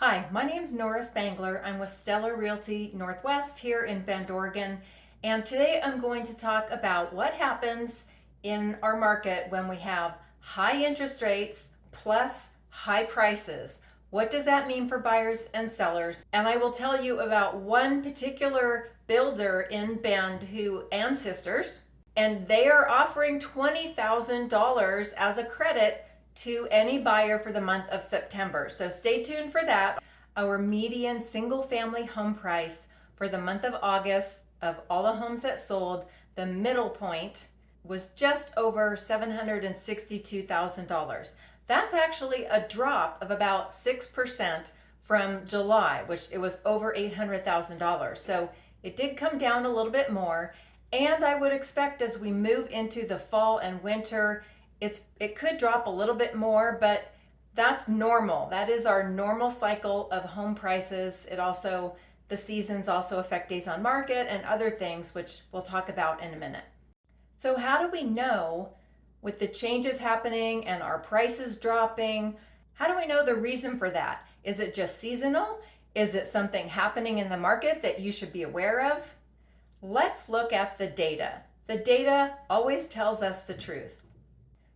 Hi, my name is Nora Spangler. I'm with Stellar Realty Northwest here in Bend, Oregon. And today I'm going to talk about what happens in our market when we have high interest rates plus high prices. What does that mean for buyers and sellers? And I will tell you about one particular builder in Bend and sisters, and they are offering $20,000 as a credit to any buyer for the month of September. So stay tuned for that. Our median single family home price for the month of August of all the homes that sold, the middle point was just over $762,000. That's actually a drop of about 6% from July, which it was over $800,000. So it did come down a little bit more. And I would expect as we move into the fall and winter, it could drop a little bit more, but that's normal. That is our normal cycle of home prices. The seasons also affect days on market and other things, which we'll talk about in a minute. So how do we know, with the changes happening and our prices dropping, how do we know the reason for that? Is it just seasonal? Is it something happening in the market that you should be aware of? Let's look at the data. The data always tells us the truth.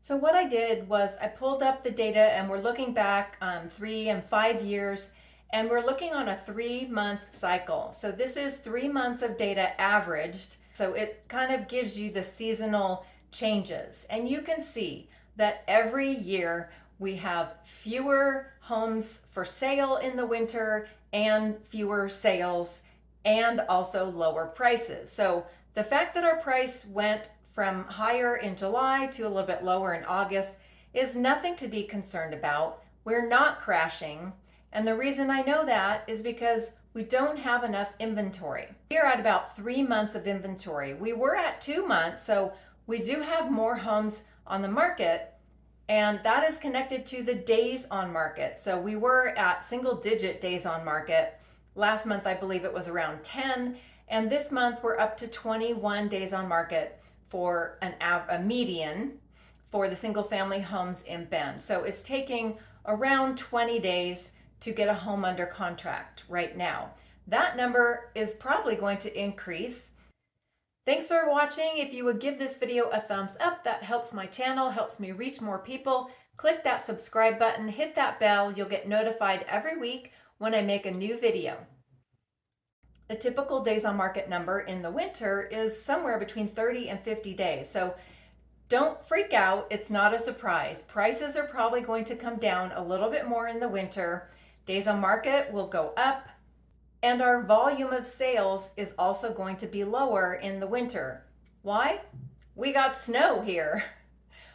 So what I did was I pulled up the data, and we're looking back 3 and 5 years, and we're looking on a 3-month cycle. So this is 3 months of data averaged. So it kind of gives you the seasonal changes. And you can see that every year we have fewer homes for sale in the winter and fewer sales and also lower prices. So the fact that our price went from higher in July to a little bit lower in August is nothing to be concerned about. We're not crashing. And the reason I know that is because we don't have enough inventory. We're at about 3 months of inventory. We were at 2 months, so we do have more homes on the market, and that is connected to the days on market. So we were at single-digit days on market. Last month, I believe it was around 10, and this month we're up to 21 days on market for a median for the single family homes in Bend. So it's taking around 20 days to get a home under contract right now. That number is probably going to increase. Thanks for watching. If you would give this video a thumbs up, that helps my channel, helps me reach more people. Click that subscribe button, hit that bell. You'll get notified every week when I make a new video. The typical days on market number in the winter is somewhere between 30 and 50 days. So don't freak out. It's not a surprise. Prices are probably going to come down a little bit more in the winter. Days on market will go up, and our volume of sales is also going to be lower in the winter. Why? We got snow here.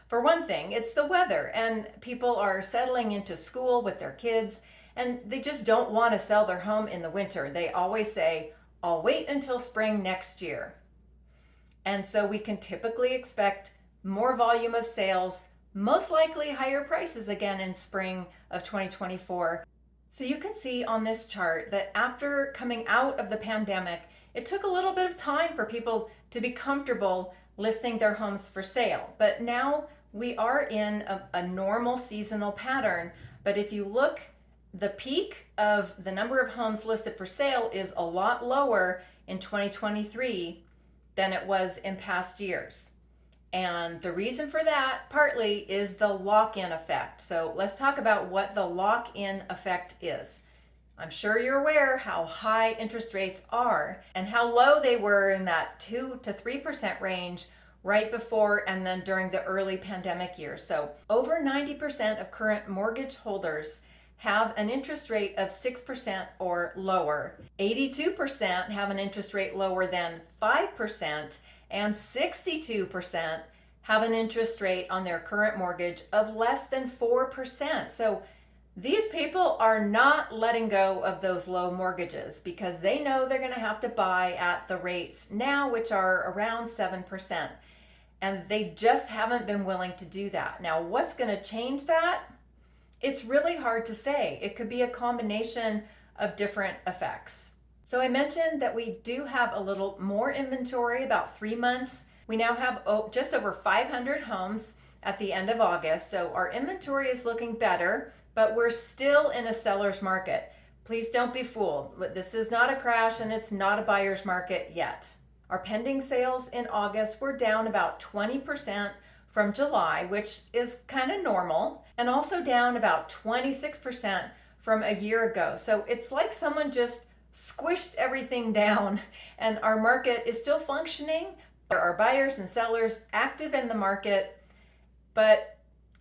For one thing, it's the weather, and people are settling into school with their kids, and they just don't want to sell their home in the winter. They always say, I'll wait until spring next year. And so we can typically expect more volume of sales, most likely higher prices again in spring of 2024. So you can see on this chart that after coming out of the pandemic, it took a little bit of time for people to be comfortable listing their homes for sale. But now we are in a normal seasonal pattern. But if you look, the peak of the number of homes listed for sale is a lot lower in 2023 than it was in past years. And the reason for that partly is the lock-in effect. So let's talk about what the lock-in effect is. I'm sure you're aware how high interest rates are and how low they were in that 2 to 3% range right before and then during the early pandemic years. So over 90% of current mortgage holders have an interest rate of 6% or lower. 82% have an interest rate lower than 5%, and 62% have an interest rate on their current mortgage of less than 4%. So these people are not letting go of those low mortgages because they know they're going to have to buy at the rates now, which are around 7%. And they just haven't been willing to do that. Now, what's going to change that? It's really hard to say. It could be a combination of different effects. So I mentioned that we do have a little more inventory, about 3 months. We now have just over 500 homes at the end of August. So our inventory is looking better, but we're still in a seller's market. Please don't be fooled. This is not a crash and it's not a buyer's market yet. Our pending sales in August were down about 20% from July, which is kind of normal, and also down about 26% from a year ago. So it's like someone just squished everything down, and our market is still functioning. There are buyers and sellers active in the market, but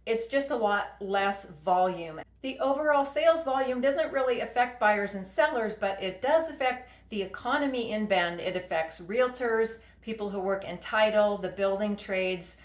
it's just a lot less volume. The overall sales volume doesn't really affect buyers and sellers, but it does affect the economy in Bend. It affects realtors, people who work in title, the building trades,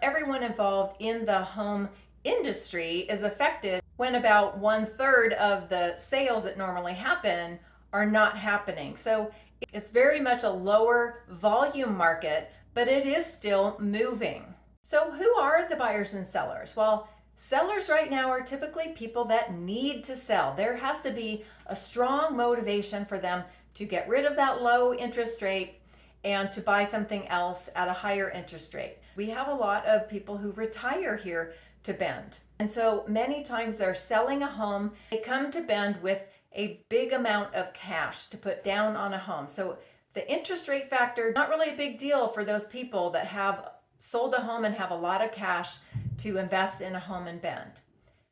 everyone involved in the home industry is affected when about 1/3 of the sales that normally happen are not happening. So it's very much a lower volume market, but it is still moving. So who are the buyers and sellers? Well, sellers right now are typically people that need to sell. There has to be a strong motivation for them to get rid of that low interest rate and to buy something else at a higher interest rate. We have a lot of people who retire here to Bend. And so many times they're selling a home. They come to Bend with a big amount of cash to put down on a home. So the interest rate factor, not really a big deal for those people that have sold a home and have a lot of cash to invest in a home in Bend.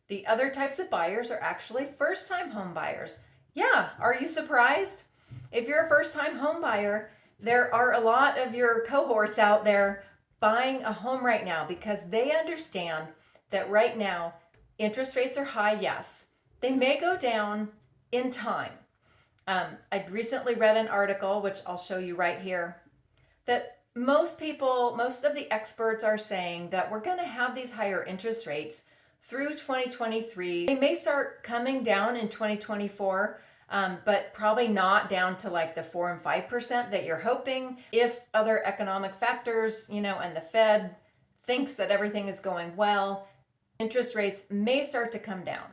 The other types of buyers are actually first-time home buyers. Yeah, are you surprised? If you're a first-time home buyer, there are a lot of your cohorts out there buying a home right now because they understand that right now interest rates are high, yes. They may go down in time. I recently read an article, which I'll show you right here, that most of the experts are saying that we're going to have these higher interest rates through 2023. They may start coming down in 2024, but probably not down to like the 4 and 5% that you're hoping. If other economic factors, and the Fed thinks that everything is going well, interest rates may start to come down.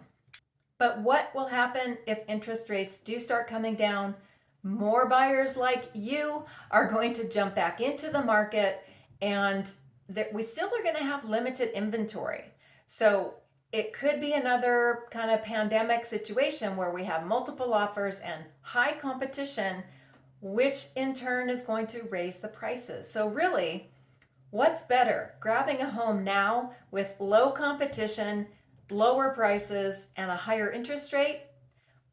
But what will happen if interest rates do start coming down? More buyers like you are going to jump back into the market, and that we still are going to have limited inventory. So it could be another kind of pandemic situation where we have multiple offers and high competition, which in turn is going to raise the prices. So really, what's better? Grabbing a home now with low competition, lower prices, and a higher interest rate?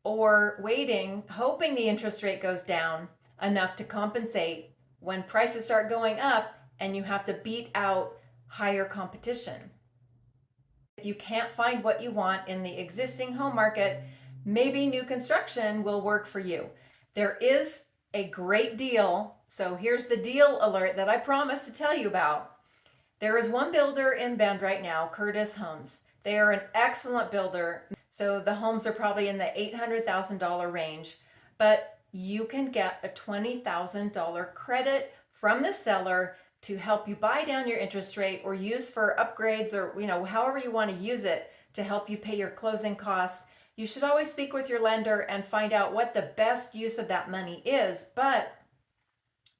Or waiting, hoping the interest rate goes down enough to compensate when prices start going up and you have to beat out higher competition? If you can't find what you want in the existing home market, maybe new construction will work for you. There is a great deal. So here's the deal alert that I promised to tell you about. There is one builder in Bend right now, Curtis Homes. They are an excellent builder. So the homes are probably in the $800,000 range, but you can get a $20,000 credit from the seller to help you buy down your interest rate or use for upgrades, or however you want to use it to help you pay your closing costs. You should always speak with your lender and find out what the best use of that money is. But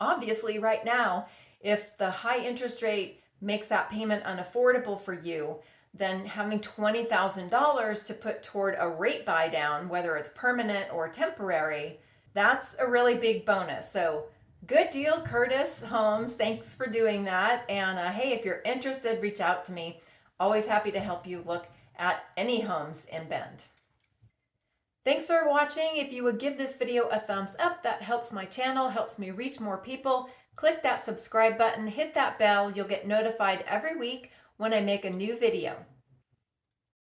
obviously right now, if the high interest rate makes that payment unaffordable for you, then having $20,000 to put toward a rate buy down, whether it's permanent or temporary, that's a really big bonus. So good deal, Curtis Homes. Thanks for doing that. And hey, if you're interested, reach out to me. Always happy to help you look at any homes in Bend. Thanks for watching. If you would give this video a thumbs up, that helps my channel, helps me reach more people. Click that subscribe button, hit that bell. You'll get notified every week when I make a new video.